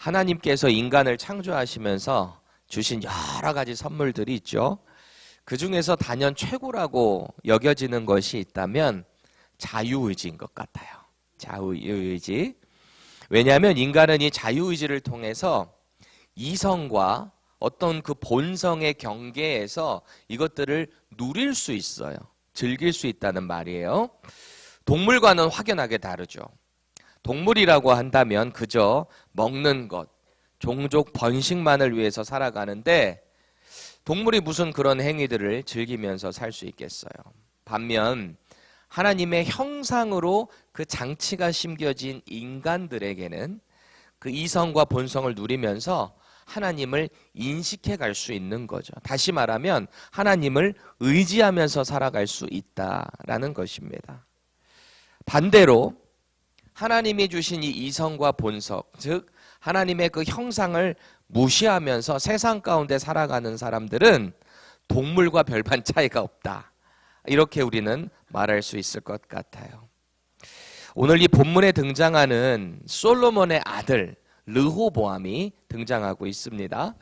하나님께서 인간을 창조하시면서 주신 여러 가지 선물들이 있죠. 그 중에서 단연 최고라고 여겨지는 것이 있다면 자유의지인 것 같아요. 자유의지. 왜냐하면 인간은 이 자유의지를 통해서 이성과 어떤 그 본성의 경계에서 이것들을 누릴 수 있어요. 즐길 수 있다는 말이에요. 동물과는 확연하게 다르죠. 동물이라고 한다면 그저 먹는 것, 종족 번식만을 위해서 살아가는데 동물이 무슨 그런 행위들을 즐기면서 살 수 있겠어요. 반면 하나님의 형상으로 그 장치가 심겨진 인간들에게는 그 이성과 본성을 누리면서 하나님을 인식해 갈 수 있는 거죠. 다시 말하면 하나님을 의지하면서 살아갈 수 있다라는 것입니다. 반대로 하나님이 주신 이 이성과 본성, 즉 하나님의 그 형상을 무시하면서 세상 가운데 살아가는 사람들은 동물과 별반 차이가 없다. 이렇게 우리는 말할 수 있을 것 같아요. 오늘 이 본문에 등장하는 솔로몬의 아들 르호보암이 등장하고 있습니다.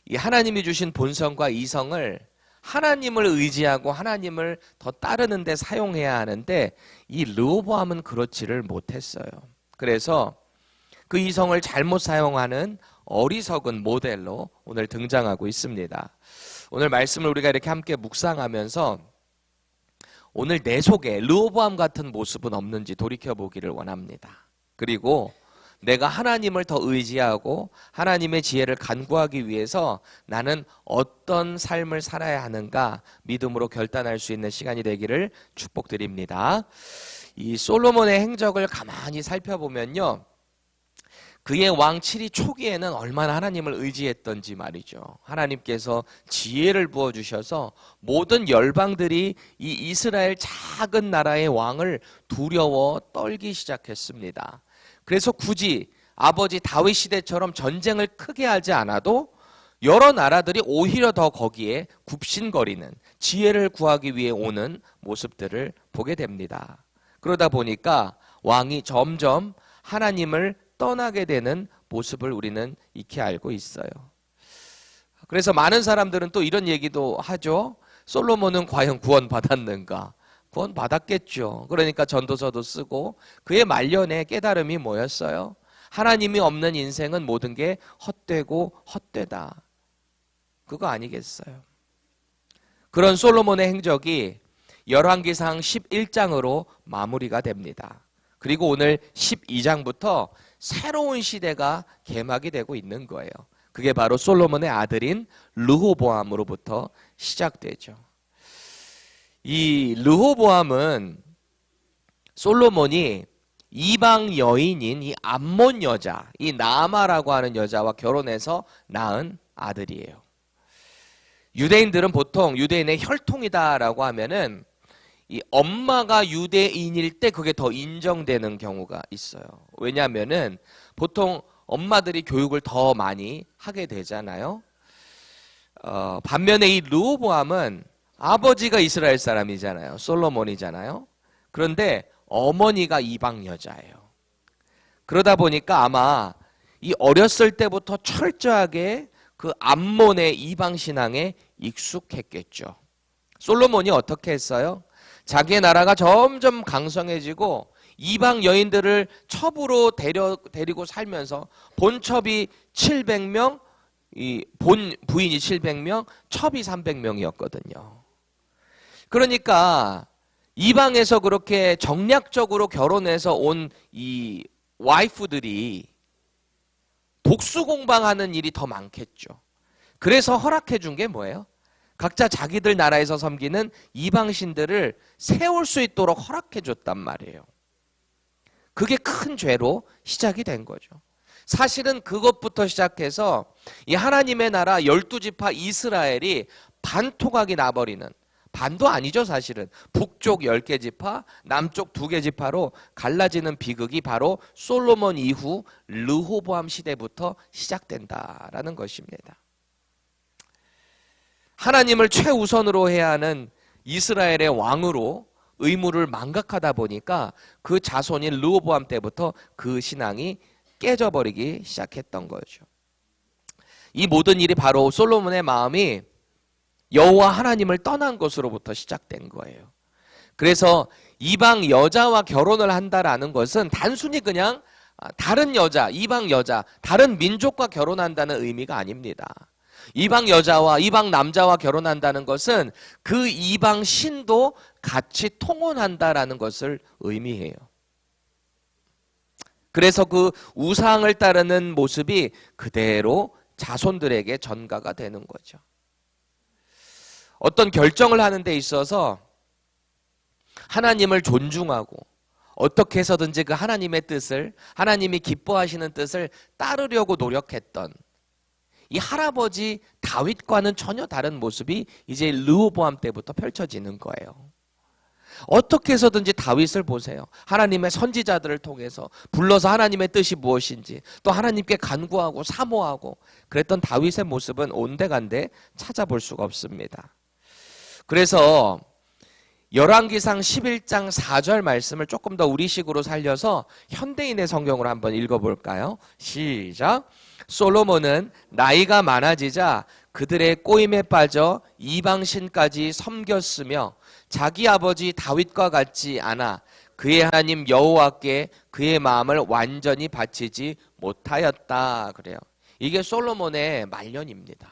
이 하나님이 주신 본성과 이성을 하나님을 의지하고 하나님을 더 따르는 데 사용해야 하는데 이 르호보암은 그렇지를 못했어요. 그래서 그 이성을 잘못 사용하는 어리석은 모델로 오늘 등장하고 있습니다. 오늘 말씀을 우리가 이렇게 함께 묵상하면서 오늘 내 속에 르호보암 같은 모습은 없는지 돌이켜보기를 원합니다. 그리고 내가 하나님을 더 의지하고 하나님의 지혜를 간구하기 위해서 나는 어떤 삶을 살아야 하는가 믿음으로 결단할 수 있는 시간이 되기를 축복드립니다. 이 솔로몬의 행적을 가만히 살펴보면요, 그의 왕 7위 초기에는 얼마나 하나님을 의지했던지 말이죠. 하나님께서 지혜를 부어주셔서 모든 열방들이 이 이스라엘 작은 나라의 왕을 두려워 떨기 시작했습니다. 그래서 굳이 아버지 다윗 시대처럼 전쟁을 크게 하지 않아도 여러 나라들이 오히려 더 거기에 굽신거리는 지혜를 구하기 위해 오는 모습들을 보게 됩니다. 그러다 보니까 왕이 점점 하나님을 떠나게 되는 모습을 우리는 익히 알고 있어요. 그래서 많은 사람들은 또 이런 얘기도 하죠. 솔로몬은 과연 구원받았는가? 구원받았겠죠. 그러니까 전도서도 쓰고 그의 말년에 깨달음이 뭐였어요? 하나님이 없는 인생은 모든 게 헛되고 헛되다. 그거 아니겠어요? 그런 솔로몬의 행적이 열왕기상 11장으로 마무리가 됩니다. 그리고 오늘 12장부터 새로운 시대가 개막이 되고 있는 거예요. 그게 바로 솔로몬의 아들인 르호보암으로부터 시작되죠. 이 르호보암은 솔로몬이 이방 여인인 이 암몬 여자, 이 나아마라고 하는 여자와 결혼해서 낳은 아들이에요. 유대인들은 보통 유대인의 혈통이다라고 하면은 이 엄마가 유대인일 때 그게 더 인정되는 경우가 있어요. 왜냐하면은 보통 엄마들이 교육을 더 많이 하게 되잖아요. 반면에 이 르호보암은 아버지가 이스라엘 사람이잖아요. 솔로몬이잖아요. 그런데 어머니가 이방 여자예요. 그러다 보니까 아마 이 어렸을 때부터 철저하게 그 암몬의 이방 신앙에 익숙했겠죠. 솔로몬이 어떻게 했어요? 자기의 나라가 점점 강성해지고 이방 여인들을 첩으로 데리고 살면서 본첩이 700명, 이 본 부인이 700명, 첩이 300명이었거든요. 그러니까 이방에서 그렇게 정략적으로 결혼해서 온 이 와이프들이 독수 공방하는 일이 더 많겠죠. 그래서 허락해 준 게 뭐예요? 각자 자기들 나라에서 섬기는 이방신들을 세울 수 있도록 허락해 줬단 말이에요. 그게 큰 죄로 시작이 된 거죠. 사실은 그것부터 시작해서 이 하나님의 나라 12지파 이스라엘이 반토각이 나버리는, 반도 아니죠 사실은, 북쪽 10개 지파, 남쪽 2개 지파로 갈라지는 비극이 바로 솔로몬 이후 르호보암 시대부터 시작된다라는 것입니다. 하나님을 최우선으로 해야 하는 이스라엘의 왕으로 의무를 망각하다 보니까 그 자손인 르호보암 때부터 그 신앙이 깨져버리기 시작했던 거죠. 이 모든 일이 바로 솔로몬의 마음이 여호와 하나님을 떠난 것으로부터 시작된 거예요. 그래서 이방 여자와 결혼을 한다라는 것은 단순히 그냥 다른 여자, 이방 여자, 다른 민족과 결혼한다는 의미가 아닙니다. 이방 여자와 이방 남자와 결혼한다는 것은 그 이방 신도 같이 통혼한다라는 것을 의미해요. 그래서 그 우상을 따르는 모습이 그대로 자손들에게 전가가 되는 거죠. 어떤 결정을 하는 데 있어서 하나님을 존중하고 어떻게 해서든지 그 하나님의 뜻을, 하나님이 기뻐하시는 뜻을 따르려고 노력했던 이 할아버지 다윗과는 전혀 다른 모습이 이제 르호보암 때부터 펼쳐지는 거예요. 어떻게 해서든지 다윗을 보세요. 하나님의 선지자들을 통해서 불러서 하나님의 뜻이 무엇인지 또 하나님께 간구하고 사모하고 그랬던 다윗의 모습은 온데간데 찾아볼 수가 없습니다. 그래서 열왕기상 11장 4절 말씀을 조금 더 우리식으로 살려서 현대인의 성경으로 한번 읽어볼까요? 시작. 솔로몬은 나이가 많아지자 그들의 꼬임에 빠져 이방신까지 섬겼으며 자기 아버지 다윗과 같지 않아 그의 하나님 여호와께 그의 마음을 완전히 바치지 못하였다. 그래요. 이게 솔로몬의 말년입니다.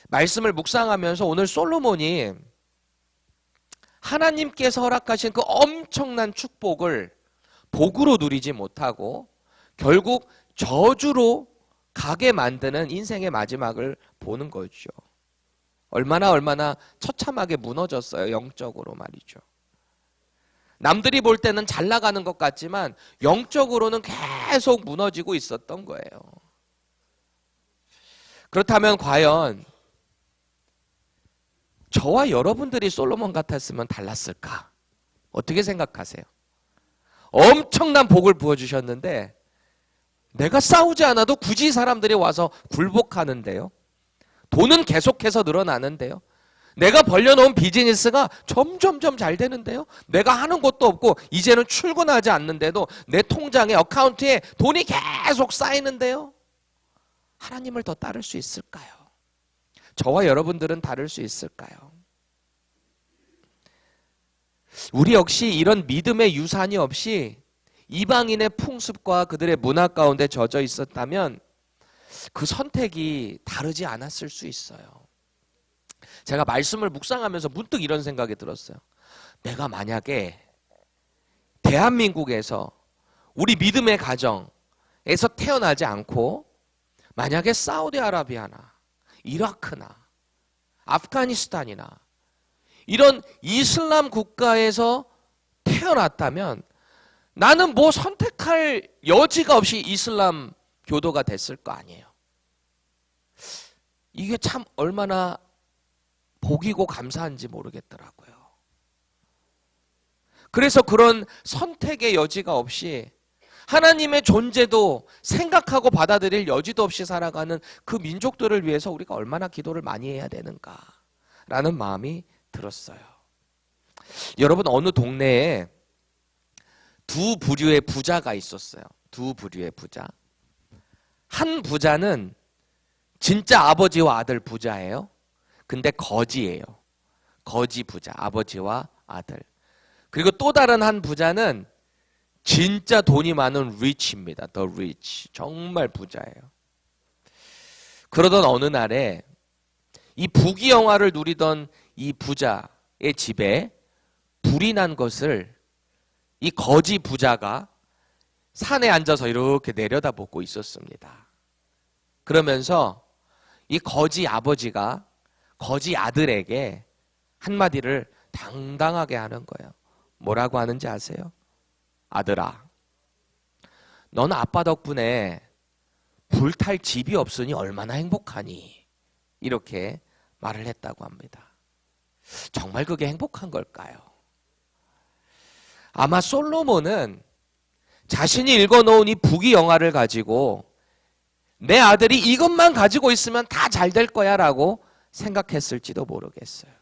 말씀을 묵상하면서 오늘 솔로몬이 하나님께서 허락하신 그 엄청난 축복을 복으로 누리지 못하고 결국 저주로 가게 만드는 인생의 마지막을 보는 거죠. 얼마나 처참하게 무너졌어요. 영적으로 말이죠. 남들이 볼 때는 잘 나가는 것 같지만 영적으로는 계속 무너지고 있었던 거예요. 그렇다면 과연 저와 여러분들이 솔로몬 같았으면 달랐을까? 어떻게 생각하세요? 엄청난 복을 부어주셨는데 내가 싸우지 않아도 굳이 사람들이 와서 굴복하는데요. 돈은 계속해서 늘어나는데요. 내가 벌려놓은 비즈니스가 점점점 잘 되는데요. 내가 하는 것도 없고 이제는 출근하지 않는데도 내 통장에 어카운트에 돈이 계속 쌓이는데요. 하나님을 더 따를 수 있을까요? 저와 여러분들은 다를 수 있을까요? 우리 역시 이런 믿음의 유산이 없이 이방인의 풍습과 그들의 문화 가운데 젖어 있었다면 그 선택이 다르지 않았을 수 있어요. 제가 말씀을 묵상하면서 문득 이런 생각이 들었어요. 내가 만약에 대한민국에서 우리 믿음의 가정에서 태어나지 않고 만약에 사우디아라비아나 이라크나 아프가니스탄이나 이런 이슬람 국가에서 태어났다면 나는 뭐 선택할 여지가 없이 이슬람 교도가 됐을 거 아니에요. 이게 참 얼마나 복이고 감사한지 모르겠더라고요. 그래서 그런 선택의 여지가 없이 하나님의 존재도 생각하고 받아들일 여지도 없이 살아가는 그 민족들을 위해서 우리가 얼마나 기도를 많이 해야 되는가라는 마음이 들었어요. 여러분, 어느 동네에 두 부류의 부자가 있었어요. 두 부류의 부자. 한 부자는 진짜 아버지와 아들 부자예요. 근데 거지예요. 거지 부자, 아버지와 아들. 그리고 또 다른 한 부자는 진짜 돈이 많은 리치입니다. 더 리치. 정말 부자예요. 그러던 어느 날에 이 부귀영화를 누리던 이 부자의 집에 불이 난 것을 이 거지 부자가 산에 앉아서 이렇게 내려다보고 있었습니다. 그러면서 이 거지 아버지가 거지 아들에게 한마디를 당당하게 하는 거예요. 뭐라고 하는지 아세요? 아들아, 넌 아빠 덕분에 불탈 집이 없으니 얼마나 행복하니? 이렇게 말을 했다고 합니다. 정말 그게 행복한 걸까요? 아마 솔로몬은 자신이 읽어놓은 이 부귀영화를 가지고 내 아들이 이것만 가지고 있으면 다 잘 될 거야 라고 생각했을지도 모르겠어요.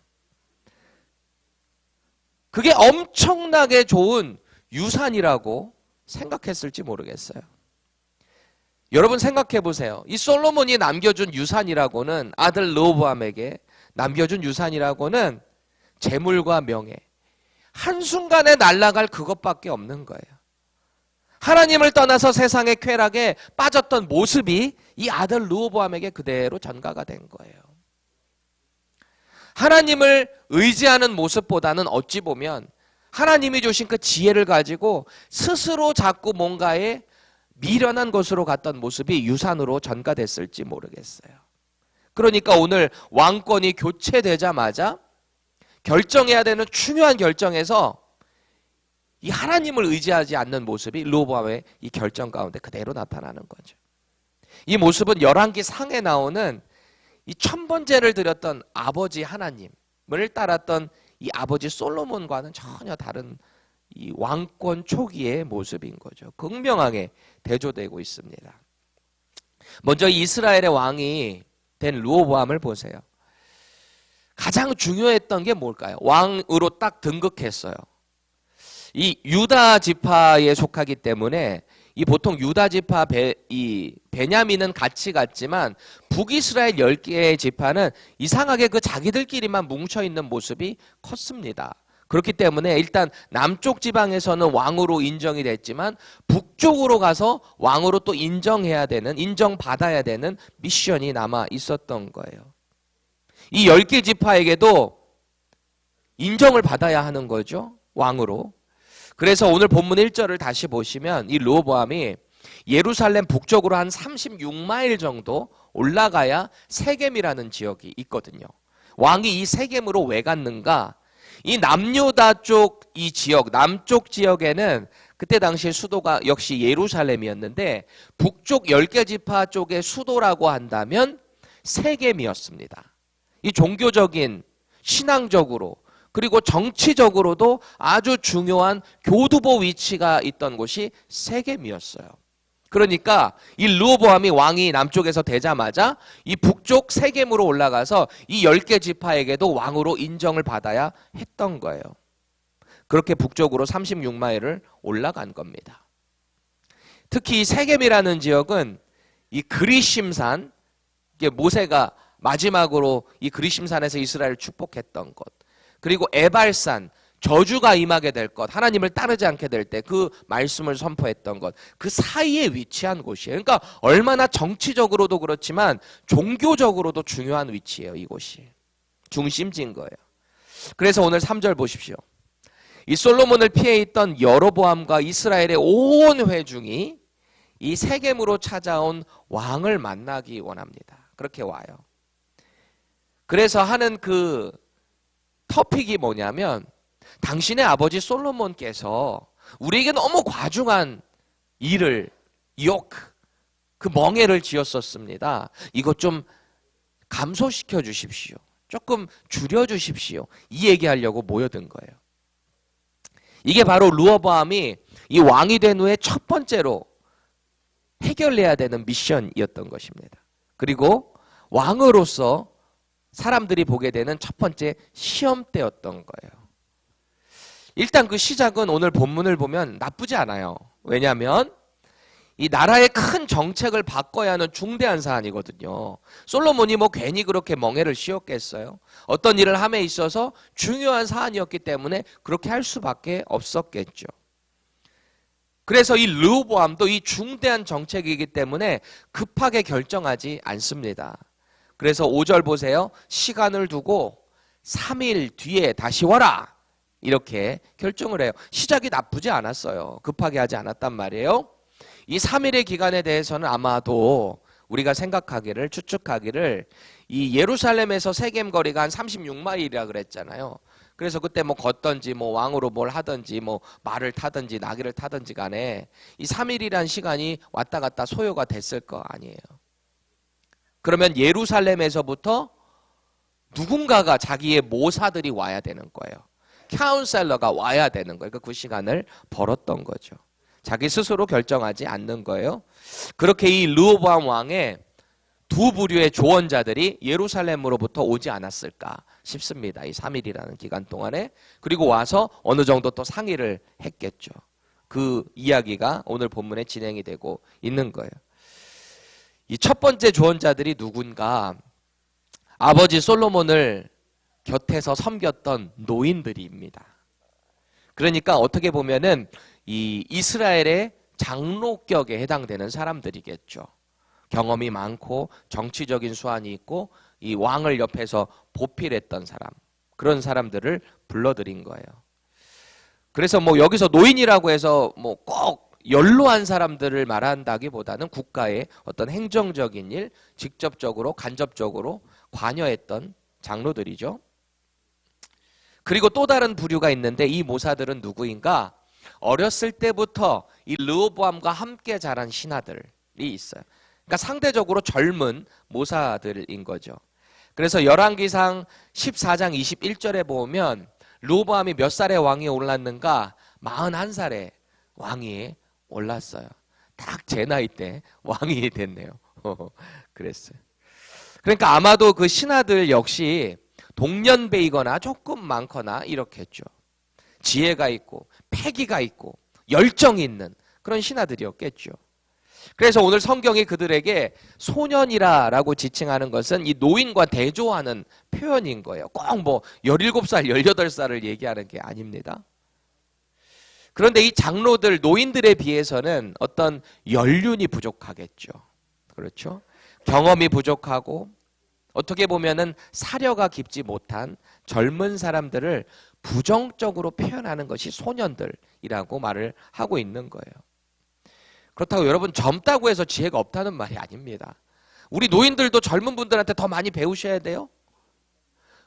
그게 엄청나게 좋은 유산이라고 생각했을지 모르겠어요. 여러분 생각해 보세요. 이 솔로몬이 남겨준 유산이라고는, 아들 르호보암에게 남겨준 유산이라고는 재물과 명예, 한순간에 날아갈 그것밖에 없는 거예요. 하나님을 떠나서 세상의 쾌락에 빠졌던 모습이 이 아들 르호보암에게 그대로 전가가 된 거예요. 하나님을 의지하는 모습보다는 어찌 보면 하나님이 주신 그 지혜를 가지고 스스로 자꾸 뭔가에 미련한 것으로 갔던 모습이 유산으로 전가됐을지 모르겠어요. 그러니까 오늘 왕권이 교체되자마자 결정해야 되는 중요한 결정에서 이 하나님을 의지하지 않는 모습이 르호보암의 이 결정 가운데 그대로 나타나는 거죠. 이 모습은 열왕기 상에 나오는 이 천번제를 드렸던 아버지 하나님을 따랐던 이 아버지 솔로몬과는 전혀 다른 이 왕권 초기의 모습인 거죠. 극명하게 대조되고 있습니다. 먼저 이스라엘의 왕이 된 르호보암을 보세요. 가장 중요했던 게 뭘까요? 왕으로 딱 등극했어요. 이 유다 지파에 속하기 때문에 이 보통 유다 지파 베냐민은 같이 갔지만 북이스라엘 10개의 지파는 이상하게 그 자기들끼리만 뭉쳐 있는 모습이 컸습니다. 그렇기 때문에 일단 남쪽 지방에서는 왕으로 인정이 됐지만 북쪽으로 가서 왕으로 또 인정해야 되는, 인정받아야 되는 미션이 남아 있었던 거예요. 이 10개 지파에게도 인정을 받아야 하는 거죠. 왕으로. 그래서 오늘 본문 1절을 다시 보시면 이 르호보암이 예루살렘 북쪽으로 한 36마일 정도 올라가야 세겜이라는 지역이 있거든요. 왕이 이 세겜으로 왜 갔는가? 이 남유다 쪽 이 지역, 남쪽 지역에는 그때 당시에 수도가 역시 예루살렘이었는데 북쪽 10개 지파 쪽의 수도라고 한다면 세겜이었습니다. 이 종교적인, 신앙적으로 그리고 정치적으로도 아주 중요한 교두보 위치가 있던 곳이 세겜이었어요. 그러니까 이 르호보암이 왕이 남쪽에서 되자마자 이 북쪽 세겜으로 올라가서 이 10개 지파에게도 왕으로 인정을 받아야 했던 거예요. 그렇게 북쪽으로 36마일을 올라간 겁니다. 특히 이 세겜이라는 지역은 이 그리심산, 이게 모세가 마지막으로 이 그리심산에서 이스라엘을 축복했던 곳, 그리고 에발산, 저주가 임하게 될 것, 하나님을 따르지 않게 될 때 그 말씀을 선포했던 것, 그 사이에 위치한 곳이에요. 그러니까 얼마나 정치적으로도 그렇지만 종교적으로도 중요한 위치예요. 이곳이 중심지인 거예요. 그래서 오늘 3절 보십시오. 이 솔로몬을 피해 있던 여로보암과 이스라엘의 온 회중이 이 세겜으로 찾아온 왕을 만나기 원합니다. 그렇게 와요. 그래서 하는 그 토픽이 뭐냐면, 당신의 아버지 솔로몬께서 우리에게 너무 과중한 일을, 그 멍에를 지었었습니다. 이것 좀 감소시켜 주십시오. 조금 줄여 주십시오. 이 얘기하려고 모여든 거예요. 이게 바로 르호보암이 이 왕이 된 후에 첫 번째로 해결해야 되는 미션이었던 것입니다. 그리고 왕으로서 사람들이 보게 되는 첫 번째 시험대였던 거예요. 일단 그 시작은 오늘 본문을 보면 나쁘지 않아요. 왜냐하면 이 나라의 큰 정책을 바꿔야 하는 중대한 사안이거든요. 솔로몬이 뭐 괜히 그렇게 멍에를 씌웠겠어요? 어떤 일을 함에 있어서 중요한 사안이었기 때문에 그렇게 할 수밖에 없었겠죠. 그래서 이 르호보암도 이 중대한 정책이기 때문에 급하게 결정하지 않습니다. 그래서 5절 보세요. 시간을 두고 3일 뒤에 다시 와라. 이렇게 결정을 해요. 시작이 나쁘지 않았어요. 급하게 하지 않았단 말이에요. 이 3일의 기간에 대해서는 아마도 우리가 생각하기를, 추측하기를 이 예루살렘에서 세겜 거리가 한 36마일이라 그랬잖아요. 그래서 그때 뭐 걷던지 뭐 왕으로 뭘 하든지 뭐 말을 타든지 나귀를 타든지 간에 이 3일이란 시간이 왔다 갔다 소요가 됐을 거 아니에요. 그러면 예루살렘에서부터 누군가가 자기의 모사들이 와야 되는 거예요. 카운셀러가 와야 되는 거예요. 그 시간을 벌었던 거죠. 자기 스스로 결정하지 않는 거예요. 그렇게 이 르호보암 왕의 두 부류의 조언자들이 예루살렘으로부터 오지 않았을까 싶습니다. 이 3일이라는 기간 동안에. 그리고 와서 어느 정도 또 상의를 했겠죠. 그 이야기가 오늘 본문에 진행이 되고 있는 거예요. 이 첫 번째 조언자들이 누군가? 아버지 솔로몬을 곁에서 섬겼던 노인들입니다. 그러니까 어떻게 보면은 이 이스라엘의 장로격에 해당되는 사람들이겠죠. 경험이 많고 정치적인 수완이 있고 이 왕을 옆에서 보필했던 사람, 그런 사람들을 불러들인 거예요. 그래서 뭐 여기서 노인이라고 해서 뭐 꼭 연로한 사람들을 말한다기보다는 국가의 어떤 행정적인 일, 직접적으로 간접적으로 관여했던 장로들이죠. 그리고 또 다른 부류가 있는데 이 모사들은 누구인가? 어렸을 때부터 이 르호보암과 함께 자란 신하들이 있어요. 그러니까 상대적으로 젊은 모사들인 거죠. 그래서 열왕기상 14장 21절에 보면 르호보암이 몇 살에 왕위에 올랐는가? 41살에 왕위에 올랐어요. 딱 제 나이 때 왕이 됐네요. 그랬어요. 그러니까 아마도 그 신하들 역시 동년배이거나 조금 많거나 이렇겠죠. 지혜가 있고 패기가 있고 열정이 있는 그런 신하들이었겠죠. 그래서 오늘 성경이 그들에게 소년이라고 지칭하는 것은 이 노인과 대조하는 표현인 거예요. 꼭 뭐 17살, 18살을 얘기하는 게 아닙니다. 그런데 이 장로들, 노인들에 비해서는 어떤 연륜이 부족하겠죠. 그렇죠? 경험이 부족하고 어떻게 보면은 사려가 깊지 못한 젊은 사람들을 부정적으로 표현하는 것이 소년들이라고 말을 하고 있는 거예요. 그렇다고 여러분 젊다고 해서 지혜가 없다는 말이 아닙니다. 우리 노인들도 젊은 분들한테 더 많이 배우셔야 돼요.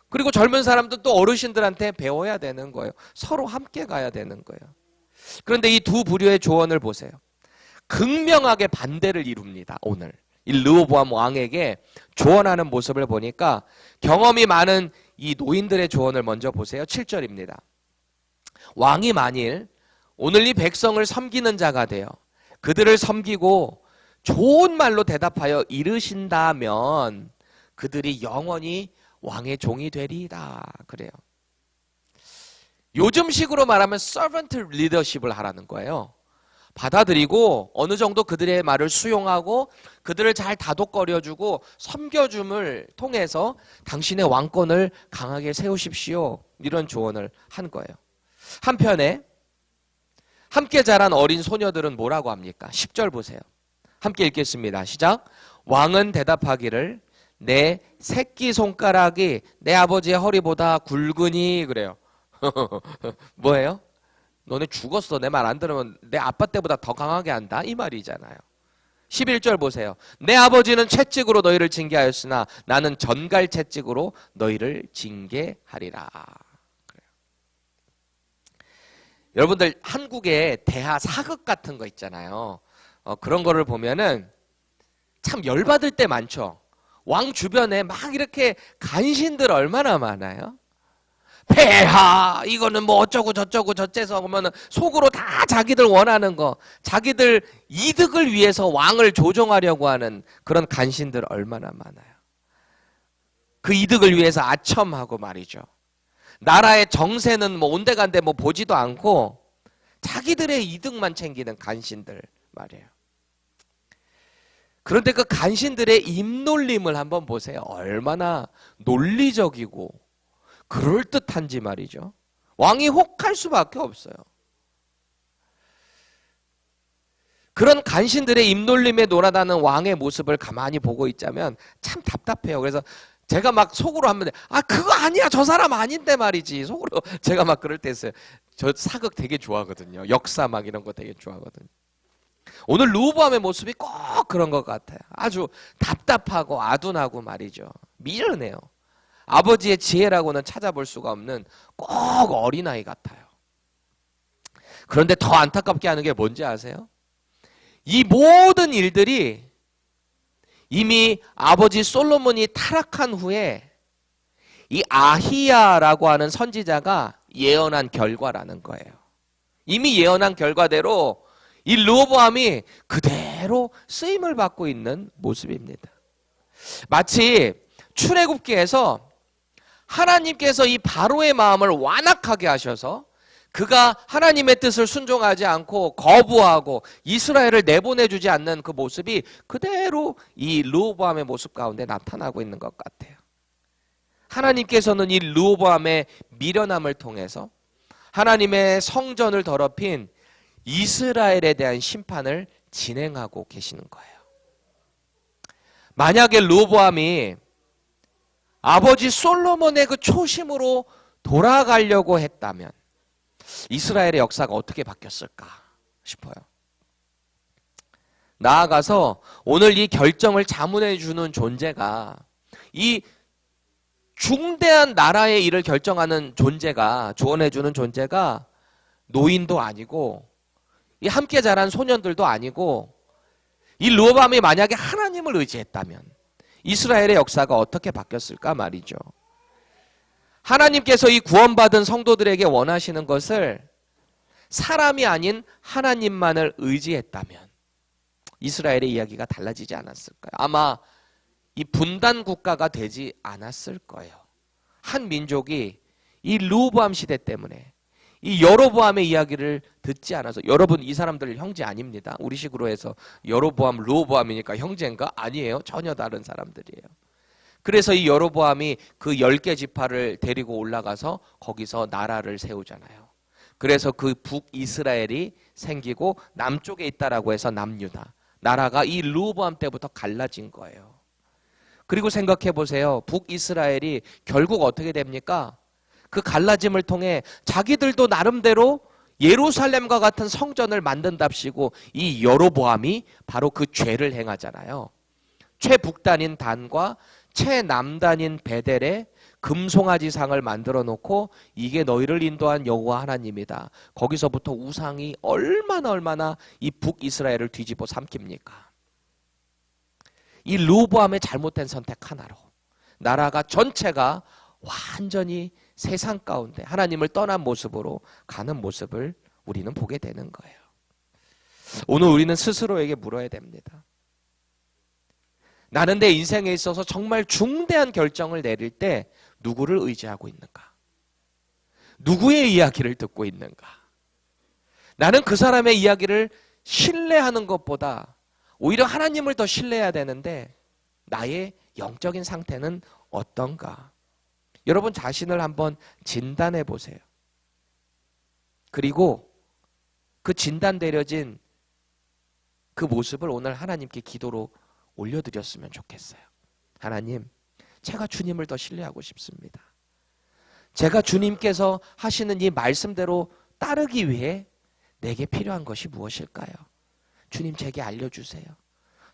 그리고 젊은 사람도 또 어르신들한테 배워야 되는 거예요. 서로 함께 가야 되는 거예요. 그런데 이 두 부류의 조언을 보세요. 극명하게 반대를 이룹니다. 오늘 이 르호보암 왕에게 조언하는 모습을 보니까 경험이 많은 이 노인들의 조언을 먼저 보세요. 7절입니다. 왕이 만일 오늘 이 백성을 섬기는 자가 되어 그들을 섬기고 좋은 말로 대답하여 이르신다면 그들이 영원히 왕의 종이 되리이다. 그래요. 요즘식으로 말하면 servant leadership을 하라는 거예요. 받아들이고 어느 정도 그들의 말을 수용하고 그들을 잘 다독거려주고 섬겨줌을 통해서 당신의 왕권을 강하게 세우십시오. 이런 조언을 한 거예요. 한편에 함께 자란 어린 소녀들은 뭐라고 합니까? 10절 보세요. 함께 읽겠습니다. 시작. 왕은 대답하기를 내 새끼손가락이 내 아버지의 허리보다 굵으니 그래요. 뭐예요? 너네 죽었어. 내 말 안 들으면 내 아빠 때보다 더 강하게 한다. 이 말이잖아요. 11절 보세요. 내 아버지는 채찍으로 너희를 징계하였으나 나는 전갈 채찍으로 너희를 징계하리라. 그래요. 여러분들 한국에 대하 사극 같은 거 있잖아요. 그런 거를 보면은 참 열받을 때 많죠. 왕 주변에 막 이렇게 간신들 얼마나 많아요? 폐하 이거는 뭐 어쩌고 저쩌고 저째서 보면은 속으로 다 자기들 원하는 거, 자기들 이득을 위해서 왕을 조종하려고 하는 그런 간신들 얼마나 많아요. 그 이득을 위해서 아첨하고 말이죠. 나라의 정세는 뭐 온데간데 뭐 보지도 않고 자기들의 이득만 챙기는 간신들 말이에요. 그런데 그 간신들의 입놀림을 한번 보세요. 얼마나 논리적이고 그럴듯한지 말이죠. 왕이 혹할 수밖에 없어요. 그런 간신들의 입놀림에 놀아나는 왕의 모습을 가만히 보고 있자면 참 답답해요. 그래서 제가 막 속으로 하면 그거 아니야. 저 사람 아닌데 말이지. 속으로 제가 막 그럴 때 있어요. 저 사극 되게 좋아하거든요. 역사 막 이런 거 되게 좋아하거든요. 오늘 르호보암의 모습이 꼭 그런 것 같아요. 아주 답답하고 아둔하고 말이죠. 미련해요. 아버지의 지혜라고는 찾아볼 수가 없는 꼭 어린아이 같아요. 그런데 더 안타깝게 하는 게 뭔지 아세요? 이 모든 일들이 이미 아버지 솔로몬이 타락한 후에 이 아히야라고 하는 선지자가 예언한 결과라는 거예요. 이미 예언한 결과대로 이 르호보암이 그대로 쓰임을 받고 있는 모습입니다. 마치 출애굽기에서 하나님께서 이 바로의 마음을 완악하게 하셔서 그가 하나님의 뜻을 순종하지 않고 거부하고 이스라엘을 내보내주지 않는 그 모습이 그대로 이 르호보암의 모습 가운데 나타나고 있는 것 같아요. 하나님께서는 이 르호보암의 미련함을 통해서 하나님의 성전을 더럽힌 이스라엘에 대한 심판을 진행하고 계시는 거예요. 만약에 르호보암이 아버지 솔로몬의 그 초심으로 돌아가려고 했다면 이스라엘의 역사가 어떻게 바뀌었을까 싶어요. 나아가서 오늘 이 결정을 자문해 주는 존재가, 이 중대한 나라의 일을 결정하는 존재가, 조언해 주는 존재가 노인도 아니고 이 함께 자란 소년들도 아니고, 이 르호보암이 만약에 하나님을 의지했다면 이스라엘의 역사가 어떻게 바뀌었을까 말이죠. 하나님께서 이 구원받은 성도들에게 원하시는 것을 사람이 아닌 하나님만을 의지했다면 이스라엘의 이야기가 달라지지 않았을까요? 아마 이 분단 국가가 되지 않았을 거예요. 한 민족이 이 르호보암 시대 때문에 이 여로보암의 이야기를 듣지 않아서, 여러분 이 사람들 형제 아닙니다. 우리식으로 해서 여로보암, 르호보암이니까 형제인가? 아니에요. 전혀 다른 사람들이에요. 그래서 이 여로보암이 그 10개 지파를 데리고 올라가서 거기서 나라를 세우잖아요. 그래서 그 북이스라엘이 생기고 남쪽에 있다라고 해서 남유다. 나라가 이 르호보암 때부터 갈라진 거예요. 그리고 생각해 보세요. 북이스라엘이 결국 어떻게 됩니까? 그 갈라짐을 통해 자기들도 나름대로 예루살렘과 같은 성전을 만든답시고 이 여로보암이 바로 그 죄를 행하잖아요. 최북단인 단과 최남단인 베델에 금송아지상을 만들어 놓고 이게 너희를 인도한 여호와 하나님이다. 거기서부터 우상이 얼마나 이 북이스라엘을 뒤집어 삼킵니까? 이 르호보암의 잘못된 선택 하나로 나라가 전체가 완전히 세상 가운데 하나님을 떠난 모습으로 가는 모습을 우리는 보게 되는 거예요. 오늘 우리는 스스로에게 물어야 됩니다. 나는 내 인생에 있어서 정말 중대한 결정을 내릴 때 누구를 의지하고 있는가? 누구의 이야기를 듣고 있는가? 나는 그 사람의 이야기를 신뢰하는 것보다 오히려 하나님을 더 신뢰해야 되는데 나의 영적인 상태는 어떤가? 여러분 자신을 한번 진단해 보세요. 그리고 그 진단되려진 그 모습을 오늘 하나님께 기도로 올려드렸으면 좋겠어요. 하나님, 제가 주님을 더 신뢰하고 싶습니다. 제가 주님께서 하시는 이 말씀대로 따르기 위해 내게 필요한 것이 무엇일까요? 주님 제게 알려주세요.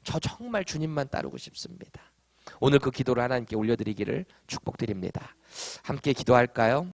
저 정말 주님만 따르고 싶습니다. 오늘 그 기도를 하나님께 올려드리기를 축복드립니다. 함께 기도할까요?